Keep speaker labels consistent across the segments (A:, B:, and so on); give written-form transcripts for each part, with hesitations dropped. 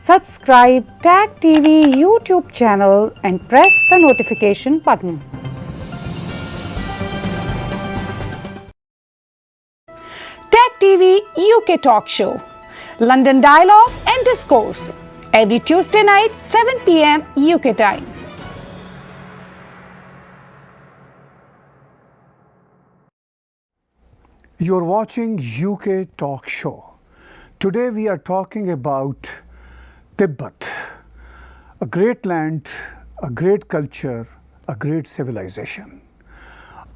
A: Subscribe Tag TV YouTube channel and press the notification button. Tag TV UK Talk Show, London Dialogue and Discourse, every Tuesday night 7 p.m. UK time.
B: You're watching UK Talk Show. Today we are talking about Tibet, a great land, a great culture, a great civilization.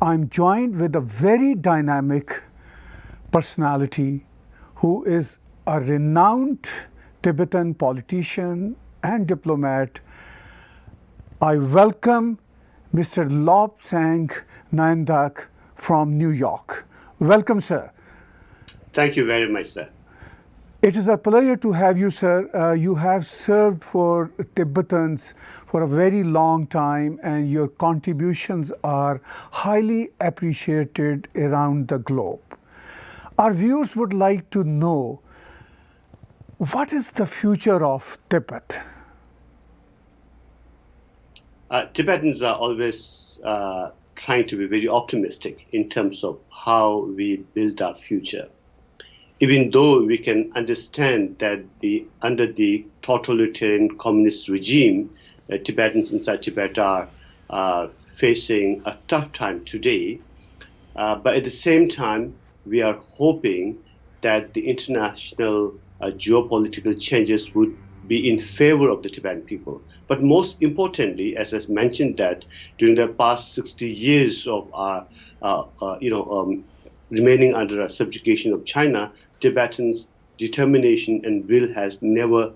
B: I'm joined with a very dynamic personality who is a renowned Tibetan politician and diplomat. I welcome Mr. Lobsang Nyandak from New York. Welcome, sir.
C: Thank you very much, sir.
B: It is a pleasure to have you, sir. You have served for Tibetans for a very long time, and your contributions are highly appreciated around the globe. Our viewers would like to know, what is the future of Tibet?
C: Tibetans are always trying to be very optimistic in terms of how we build our future. Even though we can understand that under the totalitarian communist regime, Tibetans inside Tibet are facing a tough time today. But at the same time, we are hoping that the international geopolitical changes would be in favor of the Tibetan people. But most importantly, as I mentioned, that during the past 60 years of our, remaining under a subjugation of China, Tibetans' determination and will has never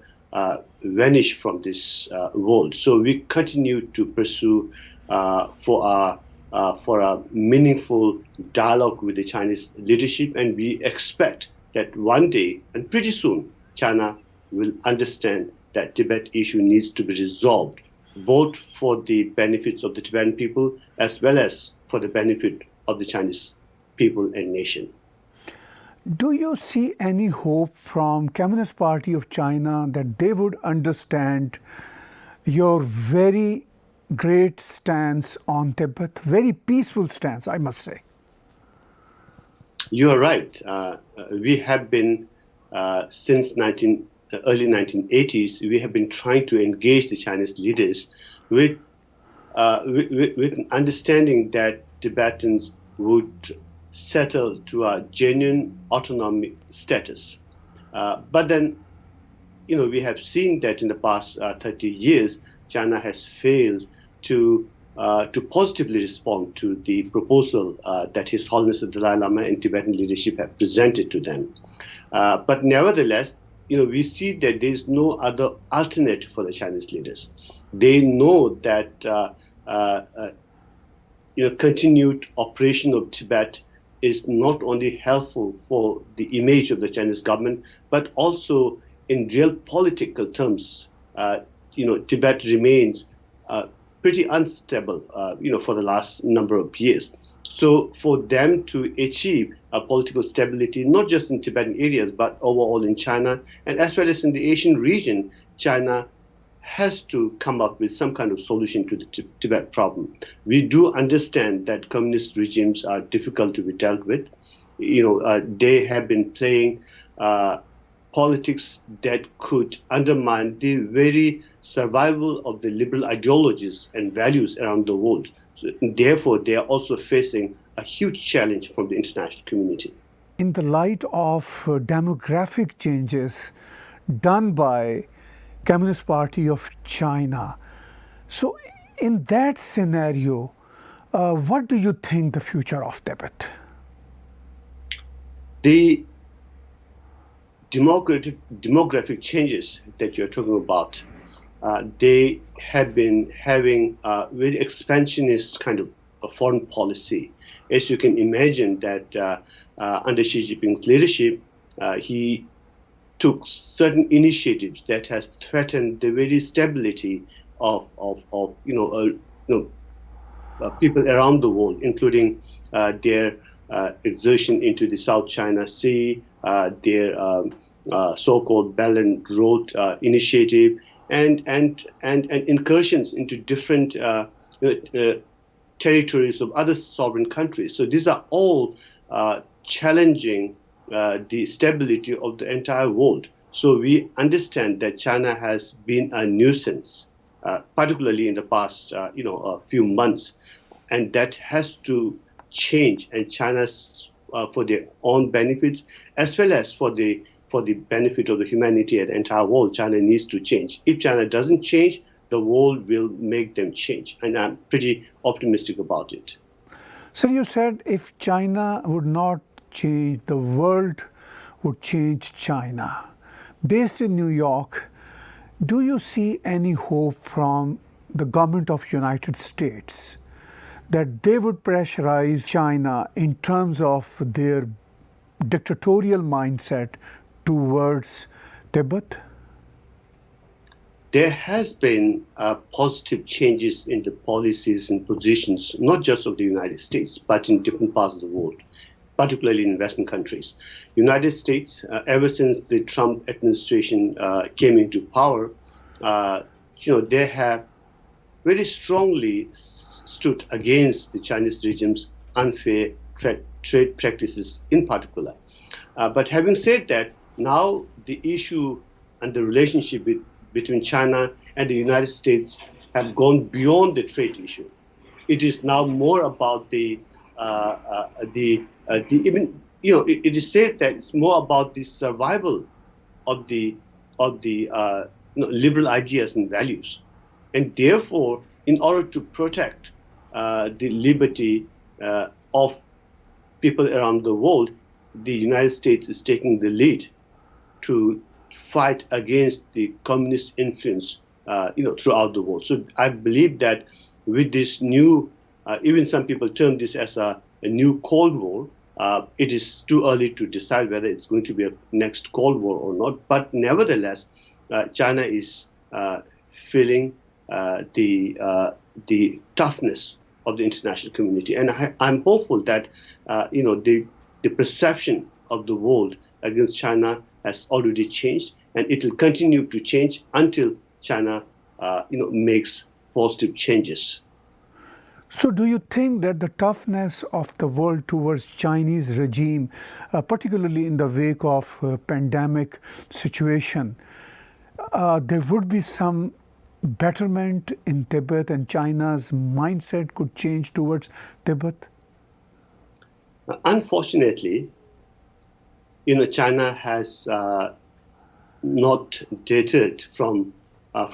C: vanished from this world. So we continue to pursue for a meaningful dialogue with the Chinese leadership, and we expect that one day, and pretty soon, China will understand that Tibet issue needs to be resolved, both for the benefits of the Tibetan people as well as for the benefit of the Chinese people and nation.
B: Do you see any hope from Communist Party of China that they would understand your very great stance on Tibet, very peaceful stance, I must say?
C: You are right. We have been, since early 1980s, we have been trying to engage the Chinese leaders with an understanding that Tibetans would settle to a genuine autonomy status. But then, we have seen that in the past 30 years, China has failed to positively respond to the proposal that His Holiness the Dalai Lama and Tibetan leadership have presented to them. But nevertheless, we see that there is no other alternative for the Chinese leaders. They know that continued operation of Tibet is not only helpful for the image of the Chinese government, but also in real political terms. Tibet remains pretty unstable, for the last number of years. So for them to achieve a political stability, not just in Tibetan areas, but overall in China, and as well as in the Asian region, China has to come up with some kind of solution to the Tibet problem. We do understand that communist regimes are difficult to be dealt with. They have been playing politics that could undermine the very survival of the liberal ideologies and values around the world. So, therefore, they are also facing a huge challenge from the international community.
B: In the light of demographic changes done by Communist Party of China, so in that scenario, what do you think the future of Tibet?
C: The demographic changes that you're talking about, they have been having a very expansionist kind of a foreign policy. As you can imagine that under Xi Jinping's leadership, he took certain initiatives that has threatened the very stability of people around the world, including their exertion into the South China Sea, their so-called Belt and Road Initiative, and incursions into different territories of other sovereign countries. So these are all challenging the stability of the entire world. So we understand that China has been a nuisance, particularly in the past, a few months, and that has to change. And China's for their own benefits, as well as for the benefit of the humanity and the entire world, China needs to change. If China doesn't change, the world will make them change, and I'm pretty optimistic about it.
B: So you said if China would not change, the world would change China. Based in New York, do you see any hope from the government of United States that they would pressurize China in terms of their dictatorial mindset towards Tibet?
C: There has been positive changes in the policies and positions, not just of the United States, but in different parts of the world, particularly in Western countries. United States, ever since the Trump administration came into power, they have very strongly stood against the Chinese regime's unfair trade practices in particular. But having said that, now the issue and the relationship between China and the United States have gone beyond the trade issue. It is now more about it is said that it's more about the survival of the liberal ideas and values, and therefore, in order to protect the liberty of people around the world, the United States is taking the lead to fight against the communist influence, throughout the world. So I believe that with this new, even some people term this as a new Cold War. It is too early to decide whether it's going to be a next Cold War or not. But nevertheless, China is feeling the toughness of the international community, and I'm hopeful that the perception of the world against China has already changed, and it will continue to change until China makes positive changes.
B: So do you think that the toughness of the world towards Chinese regime, particularly in the wake of pandemic situation, there would be some betterment in Tibet and China's mindset could change towards Tibet?
C: Unfortunately, China has not deterred from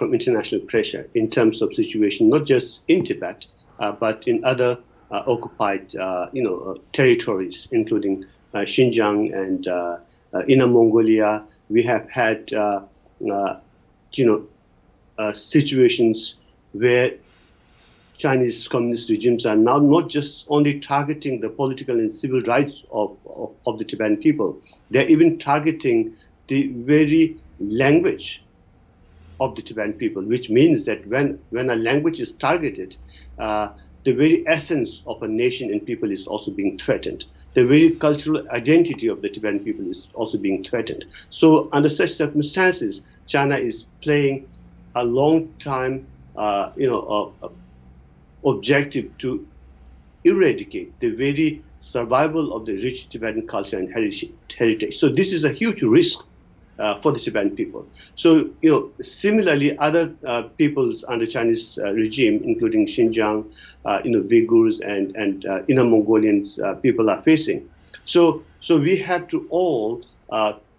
C: international pressure in terms of situation, not just in Tibet, but in other occupied, territories, including Xinjiang and Inner Mongolia. We have had, situations where Chinese communist regimes are now not just only targeting the political and civil rights of the Tibetan people, they're even targeting the very language of the Tibetan people, which means that when a language is targeted, the very essence of a nation and people is also being threatened. The very cultural identity of the Tibetan people is also being threatened. So under such circumstances, China is playing a long time, objective to eradicate the very survival of the rich Tibetan culture and heritage. So this is a huge risk for the Tibetan people. So, similarly, other peoples under Chinese regime, including Xinjiang, Uyghurs and Inner Mongolians, people are facing. So we have to all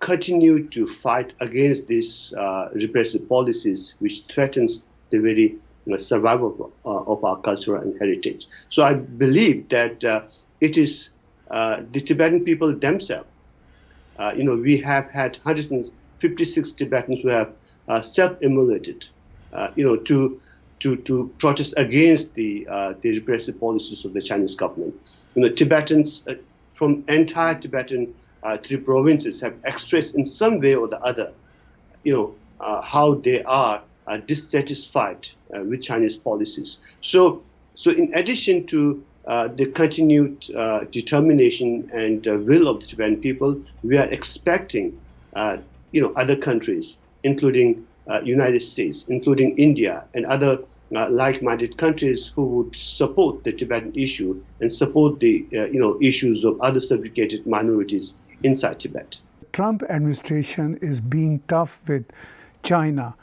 C: continue to fight against these repressive policies, which threatens the very survival of our culture and heritage. So I believe that it is the Tibetan people themselves. We have had 156 Tibetans who have self-immolated, to protest against the repressive policies of the Chinese government. Tibetans from entire Tibetan 3 provinces have expressed in some way or the other, how they are dissatisfied with Chinese policies. So in addition to the continued determination and will of the Tibetan people, we are expecting other countries, including United States, including India, and other like-minded countries who would support the Tibetan issue and support the issues of other subjugated minorities inside Tibet.
B: Trump administration is being tough with China.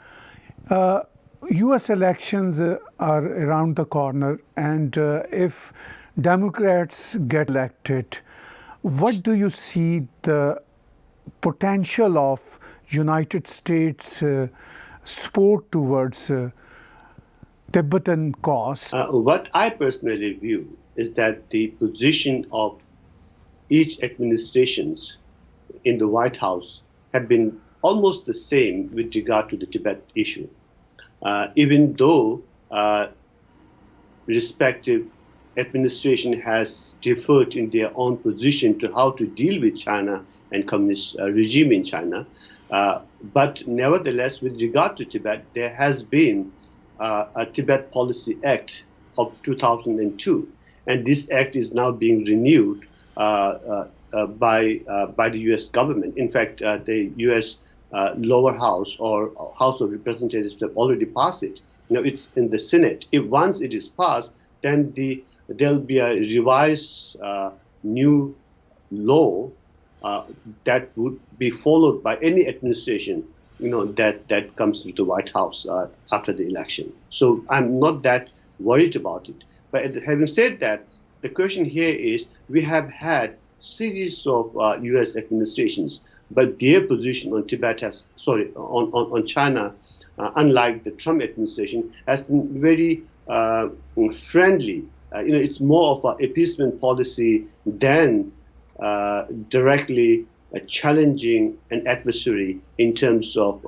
B: U.S. elections are around the corner, and if Democrats get elected, what do you see the potential of United States support towards Tibetan cause?
C: What I personally view is that the position of each administrations in the White House have been almost the same with regard to the Tibet issue. Even though respective administration has differed in their own position to how to deal with China and communist regime in China, but nevertheless, with regard to Tibet, there has been a Tibet Policy Act of 2002, and this act is now being renewed by the U.S. government. In fact, the U.S. Lower House or House of Representatives have already passed it. Now it's in the Senate. If once it is passed, then there'll be a revised new law that would be followed by any administration, that comes to the White House after the election. So I'm not that worried about it. But having said that, the question here is we have had series of U.S. administrations, but their position on on China, unlike the Trump administration, has been very friendly. It's more of an appeasement policy than directly challenging an adversary in terms of,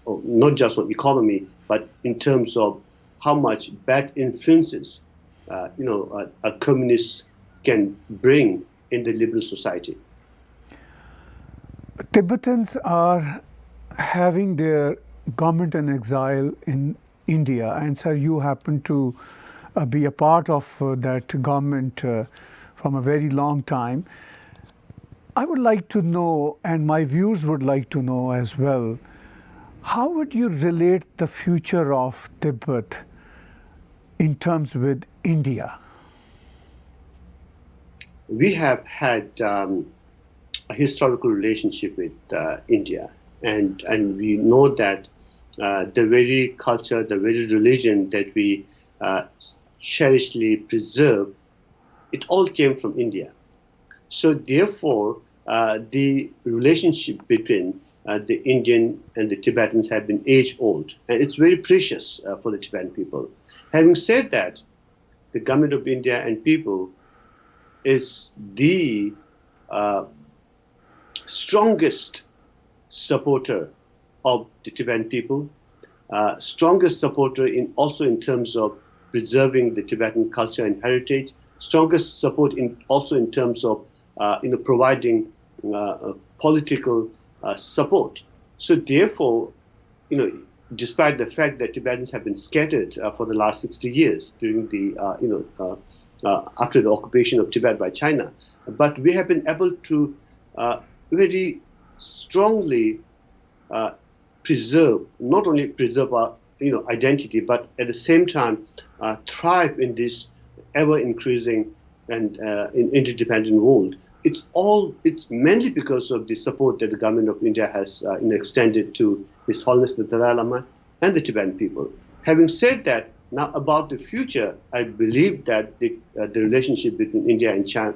C: not just on economy, but in terms of how much bad influences, a communist can bring in the liberal society.
B: Tibetans are having their government in exile in India, and sir, you happen to be a part of that government from a very long time. I would like to know, and my viewers would like to know as well, how would you relate the future of Tibet in terms with India?
C: We have had a historical relationship with India, and we know that the very culture, the very religion that we cherishly preserve, it all came from India. So therefore, the relationship between the Indian and the Tibetans have been age-old, and it's very precious for the Tibetan people. Having said that, the government of India and people is the strongest supporter of the Tibetan people, strongest supporter also in terms of preserving the Tibetan culture and heritage, strongest support also in terms of providing political support. So therefore, despite the fact that Tibetans have been scattered for the last 60 years during the after the occupation of Tibet by China, but we have been able to very strongly not only preserve our identity, but at the same time thrive in this ever-increasing and interdependent world. It's mainly because of the support that the government of India has extended to His Holiness the Dalai Lama and the Tibetan people. Having said that, now about the future, I believe that the relationship between India and China,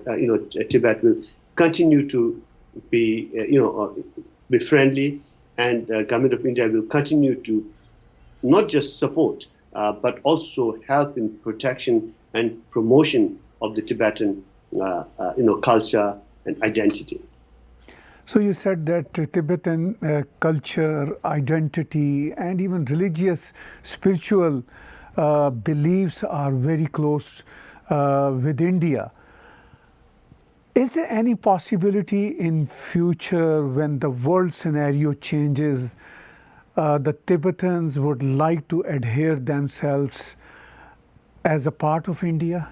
C: Tibet will continue to be be friendly, and the government of India will continue to not just support but also help in protection and promotion of the Tibetan culture and identity.
B: So you said that Tibetan culture, identity, and even religious, spiritual beliefs are very close with India. Is there any possibility in future when the world scenario changes, the Tibetans would like to adhere themselves as a part of India?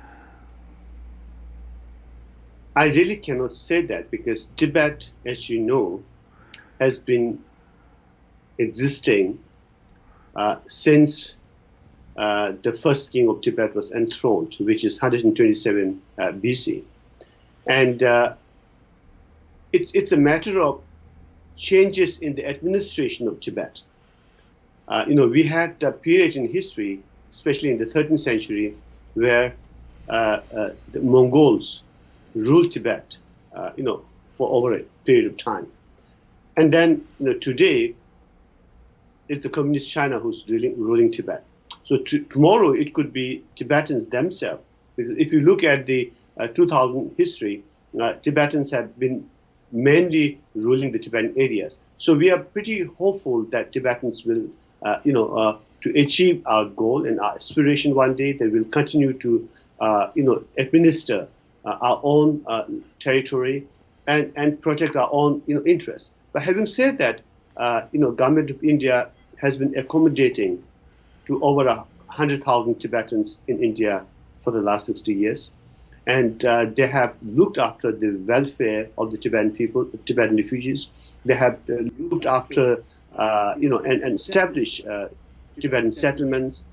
C: I really cannot say that, because Tibet, as you know, has been existing since the first king of Tibet was enthroned, which is 127 BC. And it's a matter of changes in the administration of Tibet. We had a period in history, especially in the 13th century, where the Mongols ruled Tibet, for over a period of time. And then, today, it's the communist China who's ruling Tibet. So tomorrow it could be Tibetans themselves. Because if you look at the 2000 history, Tibetans have been mainly ruling the Tibetan areas. So we are pretty hopeful that Tibetans will, to achieve our goal and our aspiration one day, they will continue to, administer our own territory and protect our own, interests. But having said that, government of India has been accommodating to over 100,000 Tibetans in India for the last 60 years. And they have looked after the welfare of the Tibetan people, Tibetan refugees. They have looked after, and established Tibetan settlements,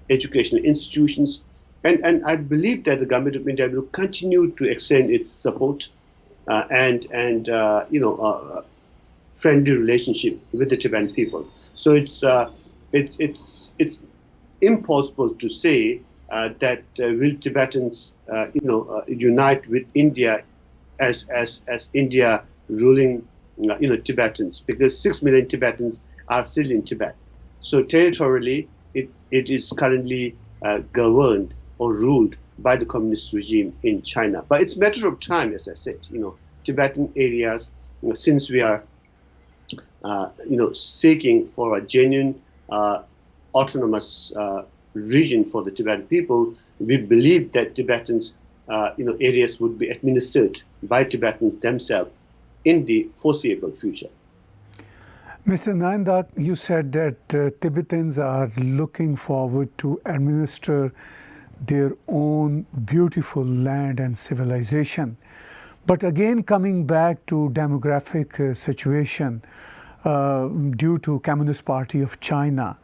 C: educational institutions. And I believe that the government of India will continue to extend its support and friendly relationship with the Tibetan people. So it's impossible to say that will Tibetans unite with India as India ruling Tibetans, because 6 million Tibetans are still in Tibet. So territorially it is currently governed or ruled by the communist regime in China. But it's a matter of time, as I said. Tibetan areas, since we are seeking for a genuine autonomous region for the Tibetan people, we believe that Tibetans, areas would be administered by Tibetans themselves in the foreseeable future.
B: Mr. Nyandak, you said that Tibetans are looking forward to administer their own beautiful land and civilization. But again, coming back to demographic situation due to Communist Party of China,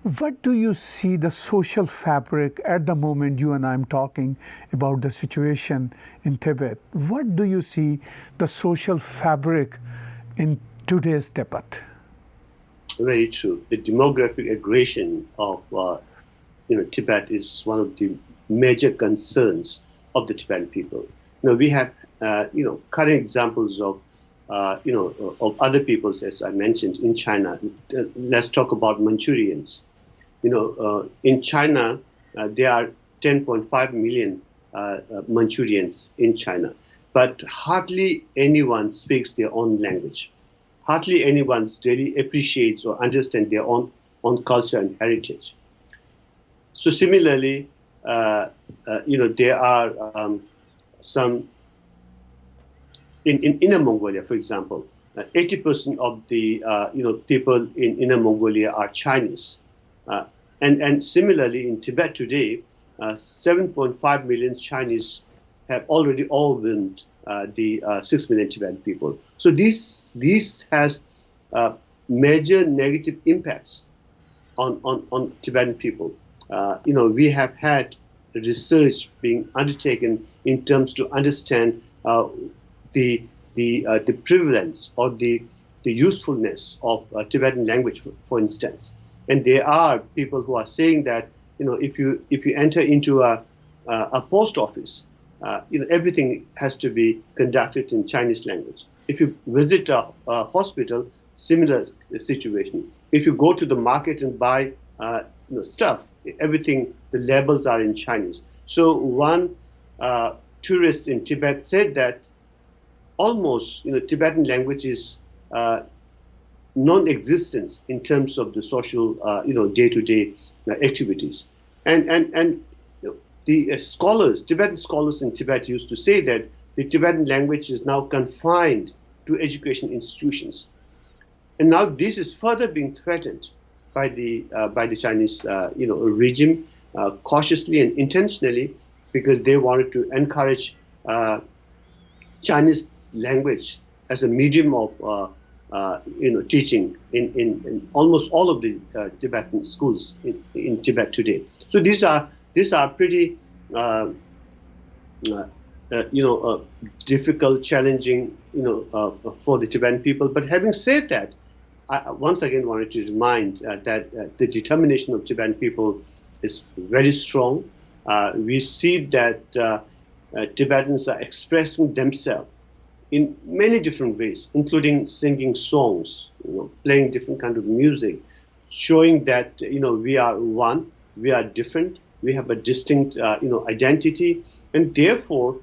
B: what do you see the social fabric at the moment? You and I am talking about the situation in Tibet. What do you see the social fabric in today's Tibet?
C: Very true. The demographic aggression of Tibet is one of the major concerns of the Tibetan people. We have current examples of of other peoples, as I mentioned, in China. Let's talk about Manchurians. In China, there are 10.5 million Manchurians in China, but hardly anyone speaks their own language. Hardly anyone really appreciates or understands their own culture and heritage. So similarly, there are some in Inner Mongolia, for example. 80% of the people in Inner Mongolia are Chinese, and similarly in Tibet today, 7.5 million Chinese have already overwhelmed the 6 million Tibetan people. So this has major negative impacts on Tibetan people. We have had research being undertaken in terms to understand the prevalence or the usefulness of Tibetan language, for instance. And there are people who are saying that if you enter into a post office, everything has to be conducted in Chinese language. If you visit a hospital, similar situation. If you go to the market and buy stuff, everything, the labels are in Chinese. So one tourist in Tibet said that almost Tibetan language is non-existent in terms of the social day-to-day activities. And the scholars, Tibetan scholars in Tibet used to say that the Tibetan language is now confined to education institutions. And now this is further being threatened by the Chinese regime, cautiously and intentionally, because they wanted to encourage Chinese language as a medium of teaching in almost all of the Tibetan schools in Tibet today. So these are pretty difficult, challenging, for the Tibetan people. But having said that, I once again wanted to remind that the determination of Tibetan people is very strong. We see that Tibetans are expressing themselves in many different ways, including singing songs, playing different kind of music, showing that we are one, we are different, we have a distinct identity, and therefore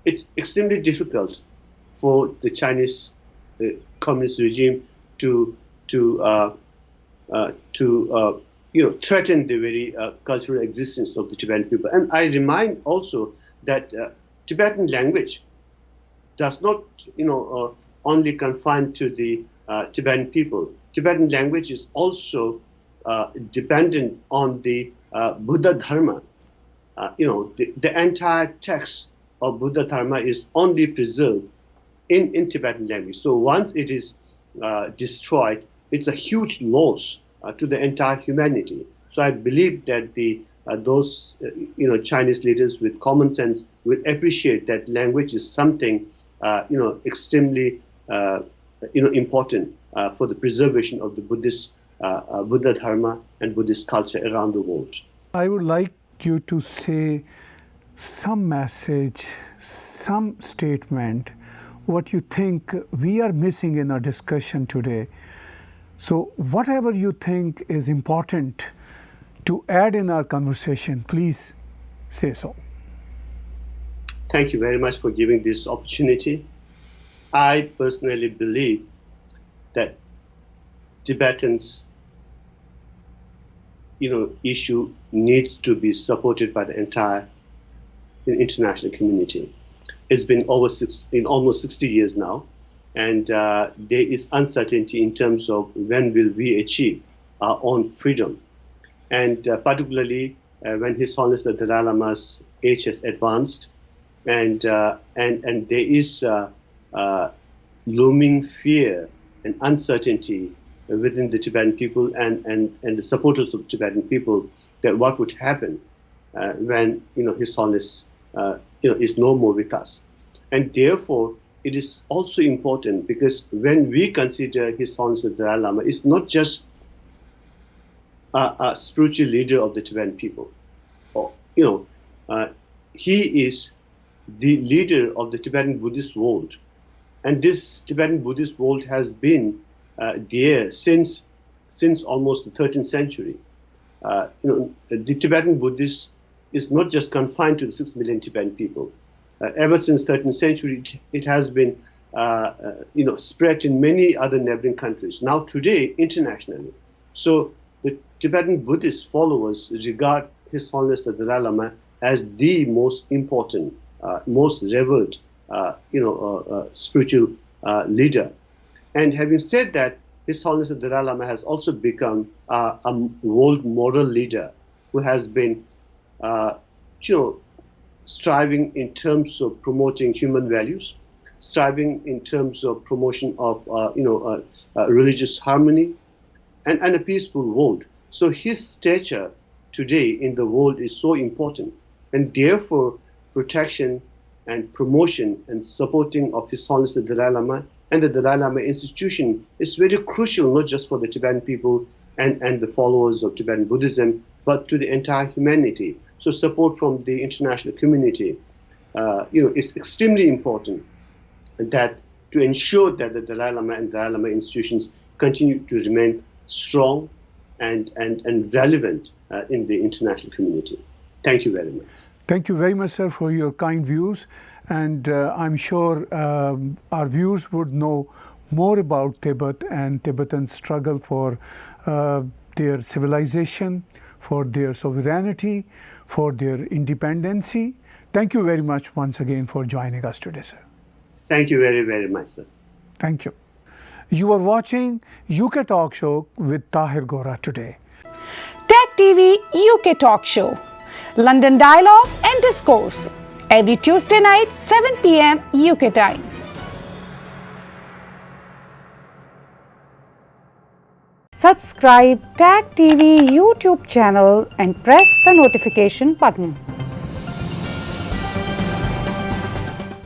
C: it's extremely difficult for the Chinese communist regime to threaten the very cultural existence of the Tibetan people. And I remind also that Tibetan language does not, only confine to the Tibetan people. Tibetan language is also dependent on the Buddha Dharma. The entire text of Buddha Dharma is only preserved in Tibetan language. So once it is destroyed, it's a huge loss to the entire humanity. So I believe that those Chinese leaders with common sense will appreciate that language is something extremely important for the preservation of the Buddhist Buddha Dharma and Buddhist culture around the world.
B: I would like you to say some message, some statement, what you think we are missing in our discussion today. So whatever you think is important to add in our conversation, please say so.
C: Thank you very much for giving this opportunity. I personally believe that Tibetans issue needs to be supported by the entire international community. It's been almost 60 years now, and there is uncertainty in terms of when will we achieve our own freedom. And particularly when His Holiness the Dalai Lama's age has advanced, and there is looming fear and uncertainty within the Tibetan people and the supporters of Tibetan people that what would happen when His Holiness is no more with us. And therefore, it is also important because when we consider His Holiness the Dalai Lama, it's not just a spiritual leader of the Tibetan people. He is the leader of the Tibetan Buddhist world. And this Tibetan Buddhist world has been there since almost the 13th century. The Tibetan Buddhist is not just confined to the 6 million Tibetan people. Ever since 13th century, it has been spread in many other neighboring countries. Now today, internationally. So the Tibetan Buddhist followers regard His Holiness the Dalai Lama as the most important, most revered, spiritual leader. And having said that, His Holiness the Dalai Lama has also become a world moral leader who has been, striving in terms of promoting human values, striving in terms of promotion of, religious harmony, and a peaceful world. So his stature today in the world is so important, and therefore protection and promotion and supporting of His Holiness the Dalai Lama and the Dalai Lama institution is very crucial, not just for the Tibetan people and the followers of Tibetan Buddhism, but to the entire humanity. So support from the international community, is extremely important. That to ensure that the Dalai Lama and Dalai Lama institutions continue to remain strong and relevant in the international community. Thank you very much.
B: Thank you very much, sir, for your kind views. And I'm sure our viewers would know more about Tibet and Tibetan struggle for their civilization, for their sovereignty, for their independency. Thank you very much once again for joining us today, sir.
C: Thank you very, very much, sir.
B: Thank you. You are watching UK Talk Show with Tahir Gora today.
A: Tech TV UK Talk Show, London Dialogue and Discourse, every Tuesday night 7 p.m. UK time. Subscribe Tag TV YouTube channel and press the notification button.